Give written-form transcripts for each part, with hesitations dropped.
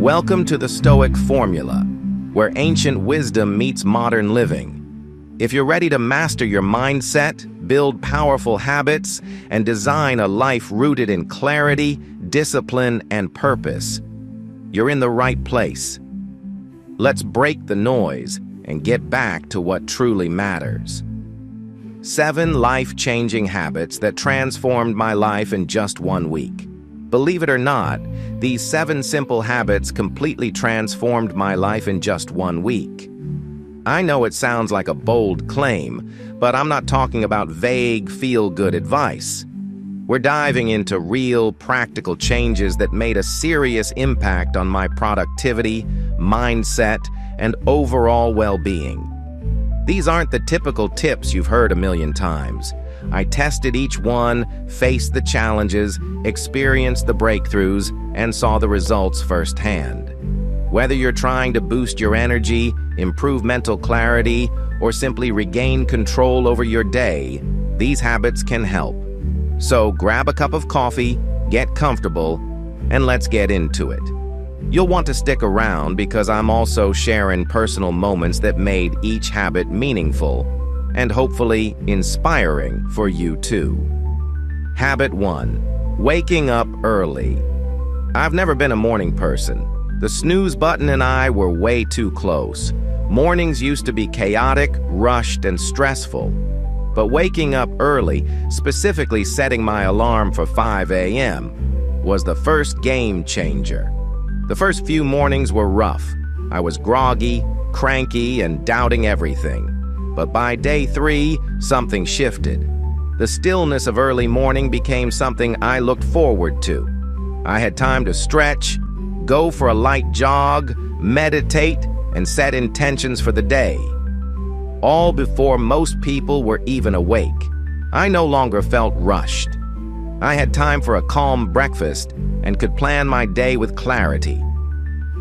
Welcome to the Stoic Formula, where ancient wisdom meets modern living. If you're ready to master your mindset, build powerful habits, and design a life rooted in clarity, discipline, and purpose, you're in the right place. Let's break the noise and get back to what truly matters. 7 life-changing habits that transformed my life in just 1 week. Believe it or not, these 7 simple habits completely transformed my life in just 1 week. I know it sounds like a bold claim, but I'm not talking about vague, feel-good advice. We're diving into real, practical changes that made a serious impact on my productivity, mindset, and overall well-being. These aren't the typical tips you've heard a million times. I tested each one, faced the challenges, experienced the breakthroughs, and saw the results firsthand. Whether you're trying to boost your energy, improve mental clarity, or simply regain control over your day, these habits can help. So grab a cup of coffee, get comfortable, and let's get into it. You'll want to stick around because I'm also sharing personal moments that made each habit meaningful and hopefully inspiring for you too. Habit 1. Waking up early. I've never been a morning person. The snooze button and I were way too close. Mornings used to be chaotic, rushed, and stressful. But waking up early, specifically setting my alarm for 5 a.m., was the first game changer. The first few mornings were rough. I was groggy, cranky, and doubting everything. But by day 3, something shifted. The stillness of early morning became something I looked forward to. I had time to stretch, go for a light jog, meditate, and set intentions for the day. All before most people were even awake. I no longer felt rushed. I had time for a calm breakfast and could plan my day with clarity.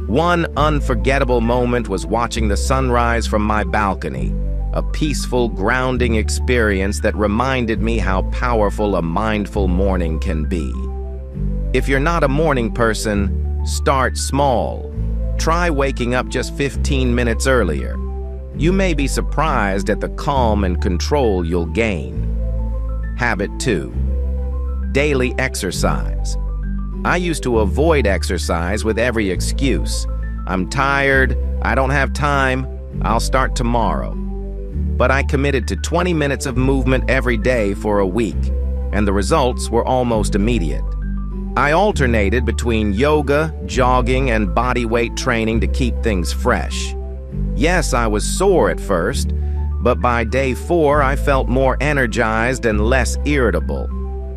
One unforgettable moment was watching the sunrise from my balcony, a peaceful, grounding experience that reminded me how powerful a mindful morning can be. If you're not a morning person, start small. Try waking up just 15 minutes earlier. You may be surprised at the calm and control you'll gain. Habit 2. Daily exercise. I used to avoid exercise with every excuse. I'm tired, I don't have time, I'll start tomorrow. But I committed to 20 minutes of movement every day for a week, and the results were almost immediate. I alternated between yoga, jogging, and body weight training to keep things fresh. Yes, I was sore at first, but by day 4 I felt more energized and less irritable.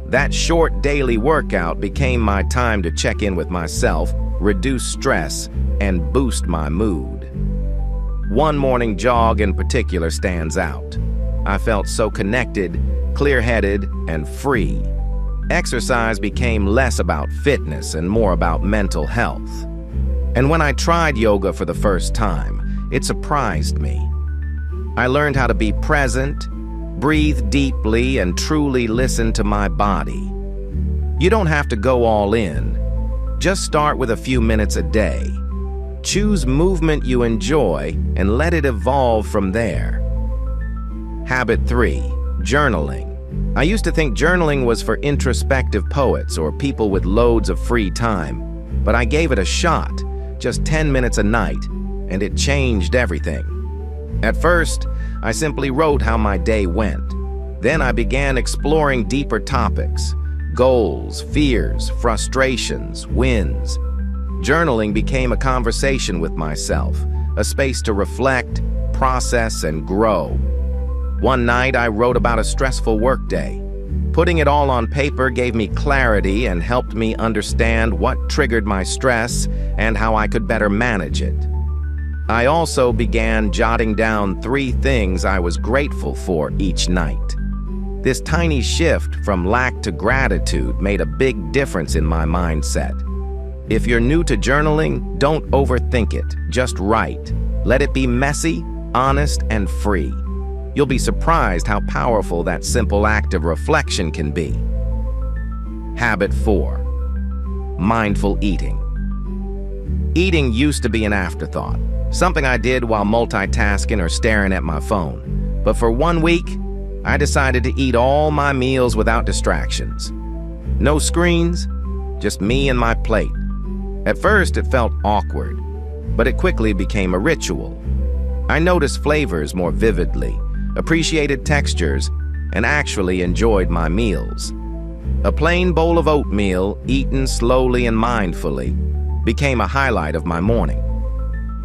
That short daily workout became my time to check in with myself, reduce stress, and boost my mood. One morning jog in particular stands out. I felt so connected, clear-headed, and free. Exercise became less about fitness and more about mental health. And when I tried yoga for the first time, it surprised me. I learned how to be present, breathe deeply, and truly listen to my body. You don't have to go all in. Just start with a few minutes a day. Choose movement you enjoy and let it evolve from there. Habit 3. Journaling. I used to think journaling was for introspective poets or people with loads of free time, but I gave it a shot, just 10 minutes a night, and it changed everything. At first, I simply wrote how my day went. Then I began exploring deeper topics: goals, fears, frustrations, wins. Journaling became a conversation with myself, a space to reflect, process, and grow. One night, I wrote about a stressful workday. Putting it all on paper gave me clarity and helped me understand what triggered my stress and how I could better manage it. I also began jotting down 3 things I was grateful for each night. This tiny shift from lack to gratitude made a big difference in my mindset. If you're new to journaling, don't overthink it. Just write. Let it be messy, honest, and free. You'll be surprised how powerful that simple act of reflection can be. Habit 4. Mindful eating. Eating used to be an afterthought, something I did while multitasking or staring at my phone. But for 1 week, I decided to eat all my meals without distractions. No screens, just me and my plate. At first, it felt awkward, but it quickly became a ritual. I noticed flavors more vividly, appreciated textures, and actually enjoyed my meals. A plain bowl of oatmeal, eaten slowly and mindfully, became a highlight of my morning.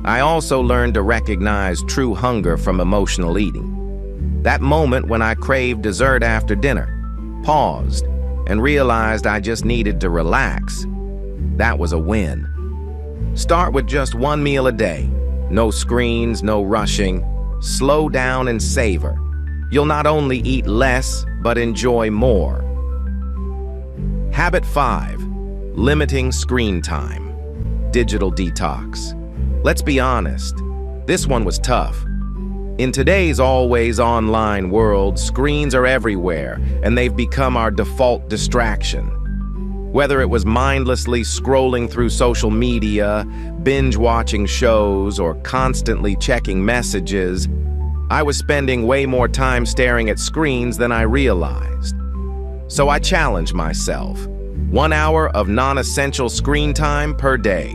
I also learned to recognize true hunger from emotional eating. That moment when I craved dessert after dinner, paused, and realized I just needed to relax, that was a win. Start with just 1 meal a day. No screens, no rushing. Slow down and savor. You'll not only eat less, but enjoy more. Habit 5. Limiting screen time. Digital detox. Let's be honest, this one was tough. In today's always online world, screens are everywhere, and they've become our default distraction. Whether it was mindlessly scrolling through social media, binge-watching shows, or constantly checking messages, I was spending way more time staring at screens than I realized. So I challenged myself. 1 hour of non-essential screen time per day.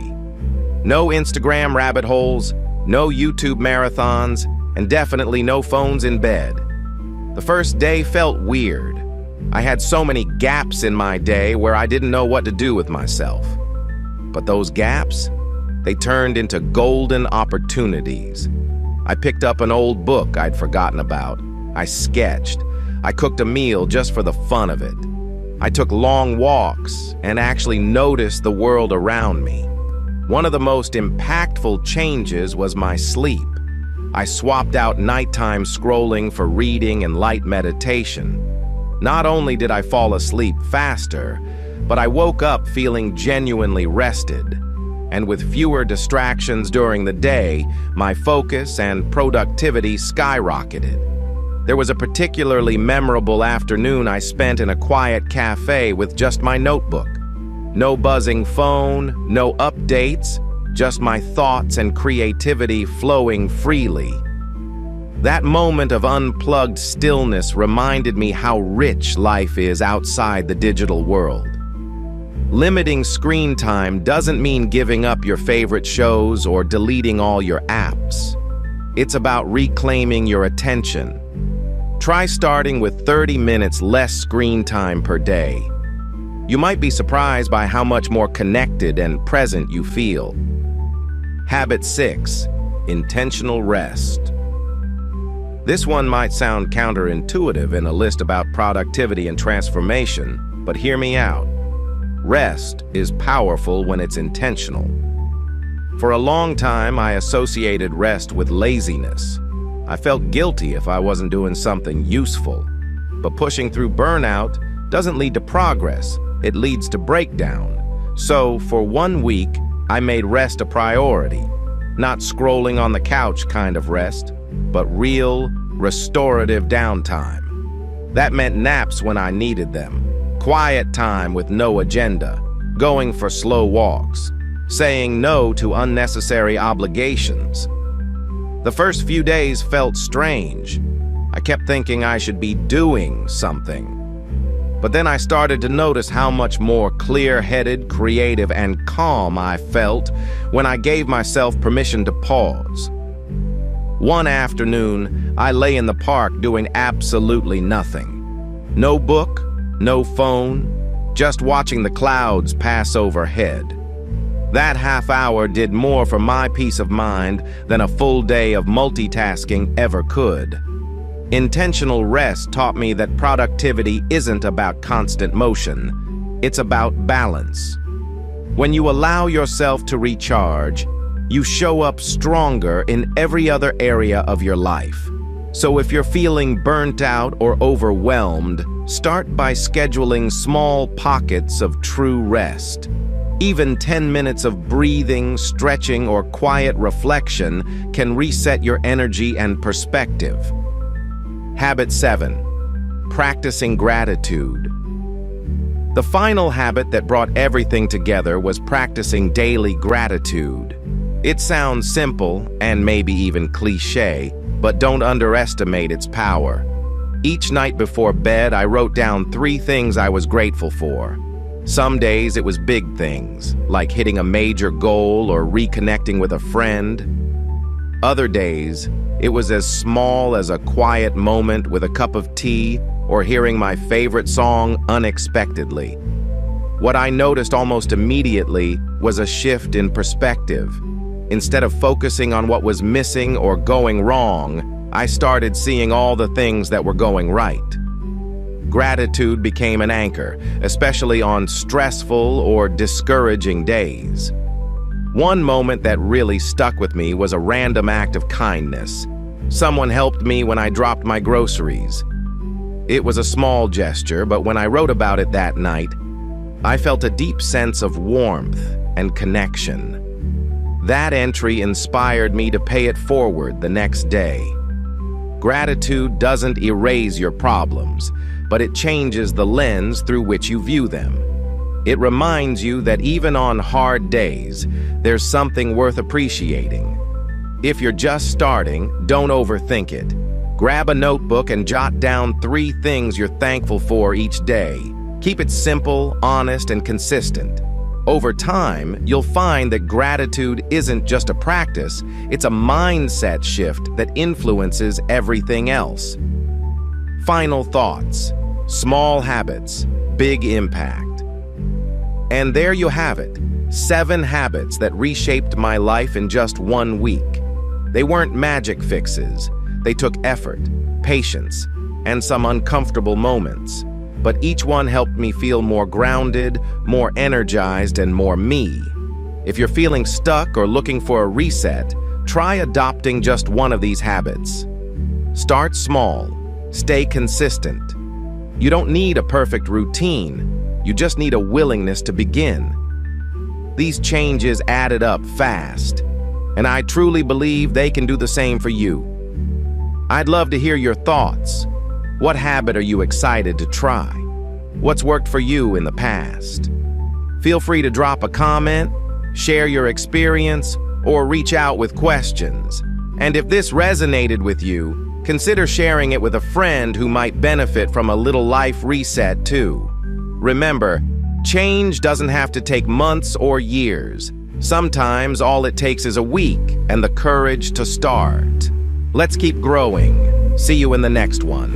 No Instagram rabbit holes, no YouTube marathons, and definitely no phones in bed. The first day felt weird. I had so many gaps in my day where I didn't know what to do with myself. But those gaps, they turned into golden opportunities. I picked up an old book I'd forgotten about. I sketched. I cooked a meal just for the fun of it. I took long walks and actually noticed the world around me. One of the most impactful changes was my sleep. I swapped out nighttime scrolling for reading and light meditation. Not only did I fall asleep faster, but I woke up feeling genuinely rested. And with fewer distractions during the day, my focus and productivity skyrocketed. There was a particularly memorable afternoon I spent in a quiet cafe with just my notebook. No buzzing phone, no updates, just my thoughts and creativity flowing freely. That moment of unplugged stillness reminded me how rich life is outside the digital world. Limiting screen time doesn't mean giving up your favorite shows or deleting all your apps. It's about reclaiming your attention. Try starting with 30 minutes less screen time per day. You might be surprised by how much more connected and present you feel. Habit 6. Intentional rest. This one might sound counterintuitive in a list about productivity and transformation, but hear me out. Rest is powerful when it's intentional. For a long time, I associated rest with laziness. I felt guilty if I wasn't doing something useful. But pushing through burnout doesn't lead to progress, it leads to breakdown. So, for 1 week, I made rest a priority. Not scrolling on the couch kind of rest, but real, restorative downtime. That meant naps when I needed them, quiet time with no agenda, going for slow walks, saying no to unnecessary obligations. The first few days felt strange. I kept thinking I should be doing something. But then I started to notice how much more clear-headed, creative, and calm I felt when I gave myself permission to pause. One afternoon, I lay in the park doing absolutely nothing. No book, no phone, just watching the clouds pass overhead. That half hour did more for my peace of mind than a full day of multitasking ever could. Intentional rest taught me that productivity isn't about constant motion. It's about balance. When you allow yourself to recharge, you show up stronger in every other area of your life. So if you're feeling burnt out or overwhelmed, start by scheduling small pockets of true rest. Even 10 minutes of breathing, stretching, or quiet reflection can reset your energy and perspective. Habit 7. Practicing gratitude. The final habit that brought everything together was practicing daily gratitude. It sounds simple and maybe even cliché, but don't underestimate its power. Each night before bed, I wrote down 3 things I was grateful for. Some days it was big things, like hitting a major goal or reconnecting with a friend. Other days, it was as small as a quiet moment with a cup of tea or hearing my favorite song unexpectedly. What I noticed almost immediately was a shift in perspective. Instead of focusing on what was missing or going wrong, I started seeing all the things that were going right. Gratitude became an anchor, especially on stressful or discouraging days. One moment that really stuck with me was a random act of kindness. Someone helped me when I dropped my groceries. It was a small gesture, but when I wrote about it that night, I felt a deep sense of warmth and connection. That entry inspired me to pay it forward the next day. Gratitude doesn't erase your problems, but it changes the lens through which you view them. It reminds you that even on hard days, there's something worth appreciating. If you're just starting, don't overthink it. Grab a notebook and jot down 3 things you're thankful for each day. Keep it simple, honest, and consistent. Over time, you'll find that gratitude isn't just a practice, it's a mindset shift that influences everything else. Final thoughts. Small habits, big impact. And there you have it, 7 habits that reshaped my life in just 1 week. They weren't magic fixes. They took effort, patience, and some uncomfortable moments. But each one helped me feel more grounded, more energized, and more me. If you're feeling stuck or looking for a reset, try adopting just one of these habits. Start small. Stay consistent. You don't need a perfect routine. You just need a willingness to begin. These changes added up fast, and I truly believe they can do the same for you. I'd love to hear your thoughts. What habit are you excited to try? What's worked for you in the past? Feel free to drop a comment, share your experience, or reach out with questions. And if this resonated with you, consider sharing it with a friend who might benefit from a little life reset too. Remember, change doesn't have to take months or years. Sometimes all it takes is a week and the courage to start. Let's keep growing. See you in the next one.